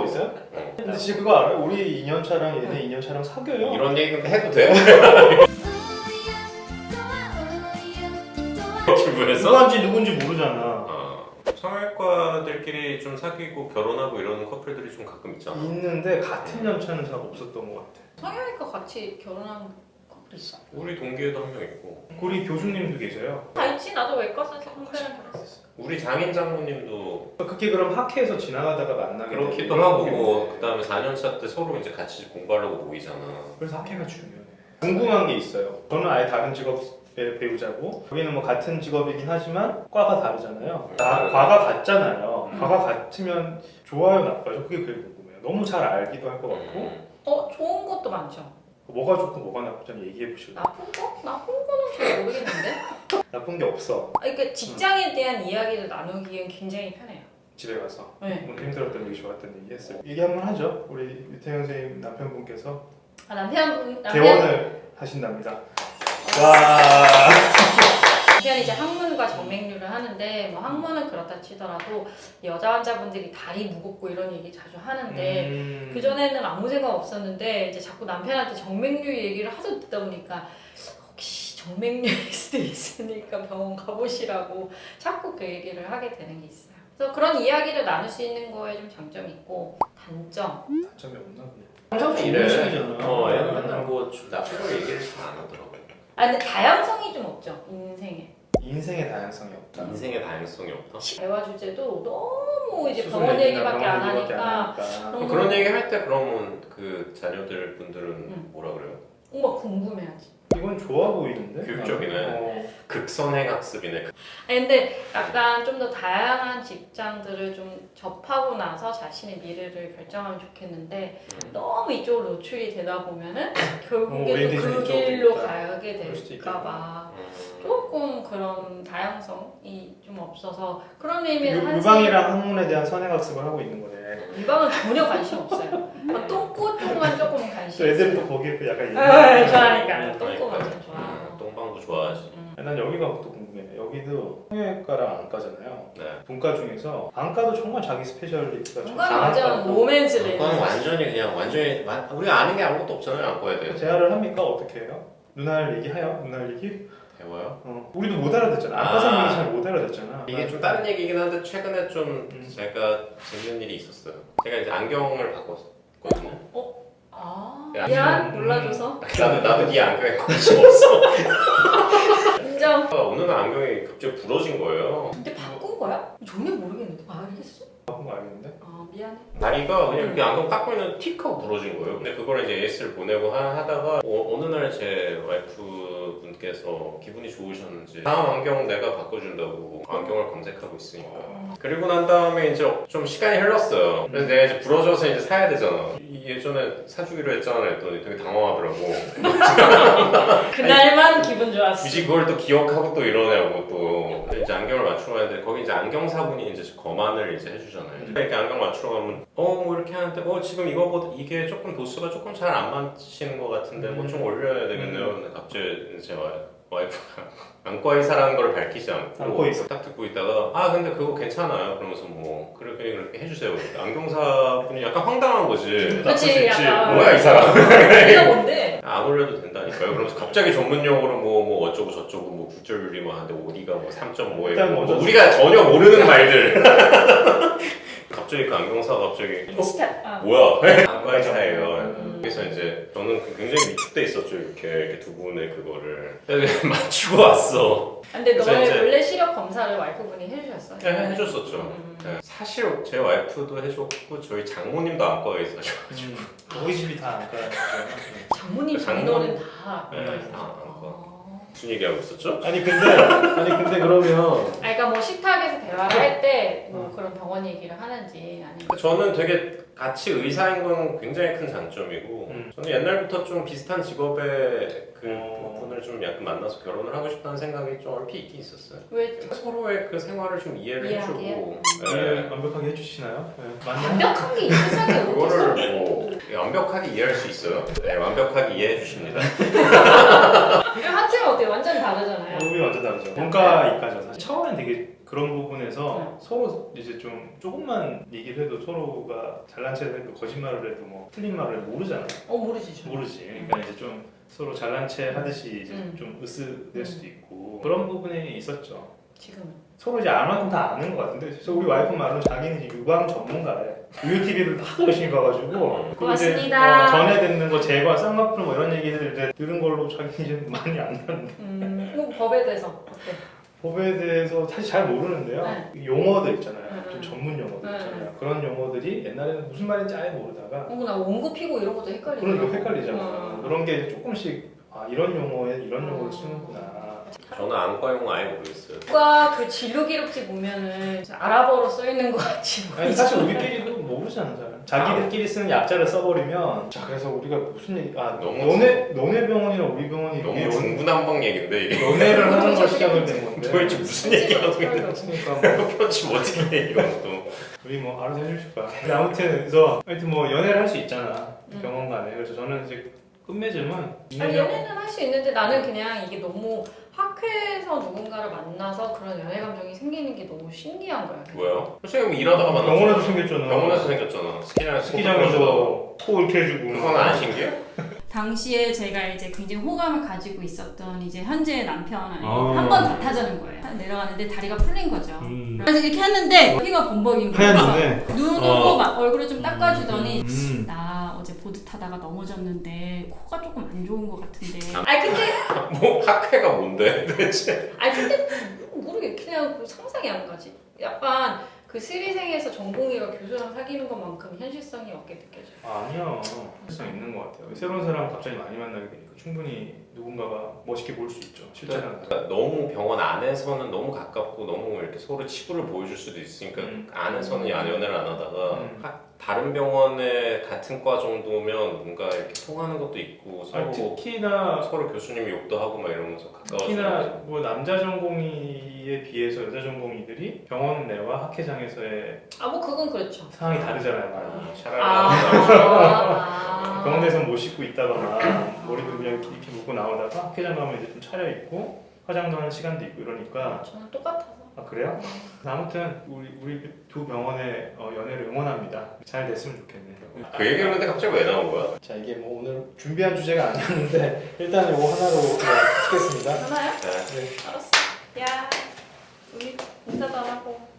있어요? 근데 진짜 그거 알아요? 우리 2년차랑 얘네 2년차랑 사귀어요. 이런 얘기 근데 해도 돼요? 누가 한지 누군지 모르잖아. 성형외과들끼리 좀 사귀고 결혼하고 이러는 커플들이 좀 가끔 있잖아. 있는데 같은 연차는 잘 없었던 것 같아. 성형외과 같이 결혼한 커플 있어? 우리 동기에도 한 명 있고 우리 교수님도 계세요. 다 있지. 나도 외과 선생님들은 들었어. 우리 장인 장모님도 그게 그럼 학회에서 지나가다가 만나게 그렇기도 되고 하고 뭐 그다음에 4년차 때 서로 이제 같이 공부하려고 모이잖아. 그래서 학회가 중요해. 궁금한 게 있어요. 저는 아예 다른 직업의 배우자고 여기는 뭐 같은 직업이긴 하지만 과가 다르잖아요. 과가 같잖아요. 과가 같으면 좋아요, 나빠요? 그게 그게 궁금해요. 너무 잘 알기도 할 것 같고 좋은 것도 많죠. 뭐가 좋고 뭐가 나쁘지 한번 얘기해 보실래요? 나쁜 거? 나쁜 거는 잘 모르겠는데. 나쁜 게 없어. 그러니까 직장에 대한 이야기를 나누기엔 굉장히 편해요. 집에 가서 네. 오늘 힘들었던 얘기 좋았던 얘기 했어요. 얘기 한번 하죠. 우리 유태현 선생님 남편분께서 남편 개원을 하신답니다. 와. 남편이 이제 항문과 정맥류를 하는데 뭐 항문은 그렇다 치더라도 여자 환자분들이 다리 무겁고 이런 얘기 자주 하는데 그 전에는 아무 생각 없었는데 이제 자꾸 남편한테 정맥류 얘기를 하도 듣다 보니까 혹시 정맥류일 수도 있으니까 병원 가보시라고 자꾸 그 얘기를 하게 되는 게 있어요. 그래서 그런 이야기를 나눌 수 있는 거에 좀 장점이 있고 단점이 없나 보네. 항상 이래. 시기잖아. 얘는 맨날 뭐 나쁜 걸 얘기를 잘 안 하더라고. 근데 다양성이 좀 없죠 인생에. 인생의 다양성이 없다. 인생의 다양성이 없다. 대화 주제도 너무 이제 수술 병원 얘기나 얘기밖에 안 병원 얘기밖에 하니까 하니까. 그런 얘기 할 때 그러면 그 자녀들 분들은 뭐라 그래요? 뭔가 궁금해하지. 이건 좋아 보이는데? 교육적이네. 극선행 학습이네. 근데 약간 좀 더 다양한 직장들을 좀 접하고 나서 자신의 미래를 결정하면 좋겠는데 너무 이쪽으로 노출이 되다 보면은 결국에 또 그 길로 가게 될까봐 조금 그런 다양성이 좀 없어서 그런 의미에서 유방이랑 항문에 대한 선행학습을 하고 있는 거네. 유방은 전혀 관심 없어요. 똥꼬 쪽만 조금 관심 또 있어요. 애들은 또 거기에 또 약간 좋아하니까 똥꼬 완전 좋아하고. 똥방도 좋아하지. 난 여기가 또 궁금해. 여기도 성형외과랑 안과잖아요. 네. 분과 중에서 안과도 정말 자기 스페셜리티가 안과는 완전 로맨스래. 안과는 완전히 그냥 우리가 아는 게 아무것도 없잖아요. 안과에 대해서. 대화를 합니까? 어떻게 해요? 누나 얘기해요? 누나 얘기? 배워요? 우리도 못 알아듣잖아. 안과 선생님이 잘 못 알아듣잖아. 이게 좀 다른 얘기긴 한데 최근에 좀 제가 재밌는 일이 있었어요. 제가 이제 안경을 바꿨거든요. 미안 몰라줘서. 나도 네 안경에 관심 없어. 인정. 어느 날 안경이 갑자기 부러진 거예요. 근데 바꾼 거야? 전혀 모르겠는데. 알겠어? 바꾼 거 알겠는데? 미안해. 다리가 그냥 이렇게 안경 닦고 있는 틱 하고 부러진 거예요. 근데 그걸 이제 AS를 보내고 하다가 어느 날 제 와이프 분께서 기분이 좋으셨는지 다음 안경 내가 바꿔준다고 안경을 검색하고 있으니까. 그리고 난 다음에 이제 좀 시간이 흘렀어요. 그래서 내가 이제 부러져서 이제 사야 되잖아. 예전에 사주기로 했잖아 했더니 되게 당황하더라고. 그날만 기분 좋았어. 굳이 그걸 또 기억하고 또 이러냐고 또 이제 안경을 맞추러 가는데 거기 이제 안경사분이 이제 검안을 이제 해주잖아요. 이렇게 안경 맞추러 가면 뭐 이렇게 하는데 지금 이거보다 이게 조금 도수가 조금 잘 안 맞히는 것 같은데 뭐 좀 올려야 되겠네요. 근데 갑자기 제 와이프가 안과 의사라는 걸 밝히지 않고 안과 의사. 딱 듣고 있다가 근데 그거 괜찮아요. 그러면서 뭐 그렇게 해주세요. 안경사분이 약간 황당한 거지. 그치 약간. 뭐야 이 사람. 이거 뭔데? 안 올려도 된다니까요. 그러면서 갑자기 전문용어로 뭐 어쩌고 저쩌고 뭐 굴절률이 뭐 하는데 어디가 뭐 3.5에 일단 뭐 먼저 우리가 전혀 모르는 말들. 갑자기 그 안경사가 갑자기 뭐야? 안과의사예요. 그래서 이제 저는 굉장히 위축돼 있었죠. 이렇게 두 분의 그거를 맞추고 왔어. 근데 그래서 너의 이제- 원래 시력 검사를 와이프분이 해주셨어? 네, 해줬었죠. 네. 사실 제 와이프도 해줬고 저희 장모님도 안과의사죠. 우리 집이 다 안과야. 장모님 장모- 장인어른 다 네, 안과에서. 다 안과. 무슨 얘기하고 있었죠? 아니 근데 그러면 그러니까 뭐 식탁에서 대화를 할 때 뭐 그런 병원 얘기를 하는지 아니면 저는 되게 같이 의사인 건 굉장히 큰 장점이고 저는 옛날부터 좀 비슷한 직업의 그 분을 좀 약간 만나서 결혼을 하고 싶다는 생각이 좀 얼핏 있긴 있었어요. 왜 서로의 그 생활을 좀 이해를 해주고 이해 완벽하게 해주시나요? 완벽한 게 이 세상에 어딨어? 그거를 뭐 완벽하게 이해할 수 있어요. 네, 완벽하게 이해해 주십니다. 이게 한층 어때요? 완전 다르잖아요. 우리 완전 다르죠. 문과 이과죠. 사실 처음엔 되게 그런 부분에서 서로 이제 좀 조금만 얘기를 해도 서로가 잘난 체를 해도 거짓말을 해도 뭐 틀린 말을 해도 모르잖아. 모르지 저. 모르지. 그러니까 이제 좀 서로 잘난 체 하듯이 이제 좀 으스댈 수도 있고 그런 부분이 있었죠. 지금은. 서로 이제 알만큼 다 아는 것 같은데 그래서 우리 와이프 말은 자기는 이제 유방 전문가래. 우유 TV를 하도 열심히 봐가지고 그리고 이제 고맙습니다. 전에 듣는 거 제거, 쌍꺼풀 뭐 이런 얘기들 이제 들은 걸로 자기 이제 많이 안 나는데 그럼 법에 대해서 어때? 법에 대해서 사실 잘 모르는데요. 용어들 있잖아요. 좀 네. 전문 용어들 네. 있잖아요. 그런 용어들이 옛날에는 무슨 말인지 아예 모르다가 나 원고 피고 이런 것도 헷갈리고. 그런 거 헷갈리잖아. 그런 게 조금씩 이런 용어에 이런 용어를 쓰는구나. 저는 안과 용어 아예 모르겠어요. 안과 그 진료 기록지 보면은 아랍어로 써 있는 것 같지. 아니 사실 우리끼리도 모르잖아. 잘. 자기들끼리 쓰는 약자를 써버리면 자 그래서 우리가 무슨 얘기 너무 너네 병원이랑 우리 병원이 너무 이게 중구난방 얘기인데 이게 연애를 하는 걸 시작을 된 건데 도대체 무슨 얘기하고 있는 그러니까 뭐 그렇지 어떻게 해 이건 또. 우리 뭐 알아서 해주실 거야. 근데 아무튼 뭐 연애를 할 수 있잖아 병원 간에. 그래서 저는 이제 끝맺음은 아니 연애는 할 수 있는데 나는 그냥 이게 너무 학회에서 누군가를 만나서 그런 연애 감정이 생기는 게 너무 신기한 거야. 뭐야? 선생님 일하다가 만났잖아. 병원에서 생겼잖아. 병원에서 생겼잖아. 스키장에서 코 이렇게 해주고. 그건 안 신기해? 당시에 제가 이제 굉장히 호감을 가지고 있었던 이제 현재 남편이 아. 한 번 더 타자는 거예요. 내려가는데 다리가 풀린 거죠. 그래서 이렇게 했는데 피가 범벅인 거예요. 하얀데. 눈으로 막 얼굴을 좀 닦아주더니 음. 나 어제 보드 타다가 넘어졌는데 코가 조금 안 좋은 것 같은데. 아니 근데 뭐 학회가 뭔데 대체? 모르겠. 그냥 그 상상이 안 가지. 약간 그 스리생에서 전공의가 교수랑 사귀는 것만큼 현실성이 없게 느껴져. 아니야. 실상 있는 것 같아요. 새로운 사람 갑자기 많이 만나게 되니까 충분히 누군가가 멋있게 볼 수 있죠. 실제는. 그러니까 너무 병원 안에서는 너무 가깝고 너무 이렇게 서로 치부를 보여줄 수도 있으니까 안에서는 연애를 안 하다가 다른 병원에 같은 과 정도면 뭔가 이렇게 통하는 것도 있고 서로 특히나 교수님이 욕도 하고 막 이러면서 가까워지고. 특히나 뭐 남자 전공의에 비해서 여자 전공의들이 병원 내와 학회장에서의 뭐 그건 그렇죠. 상황이 다르잖아요. 많이. 차라리 병원에서 못 씻고 있다거나 머리도 그냥 이렇게 묶고 나오다가 학회장 가면 이제 좀 차려 입고 화장도 하는 시간도 있고 이러니까. 저는 똑같아서. 아 그래요? 아무튼 우리 두 병원의 연애를 응원합니다. 잘 됐으면 좋겠네요. 그 얘기하는데 갑자기 왜 나온 거야? 자 이게 뭐 오늘 준비한 주제가 아니었는데 일단 이거 하나로 찍겠습니다. 하나요? 네. 네. 알았어. 야, 우리 인사도 안 하고.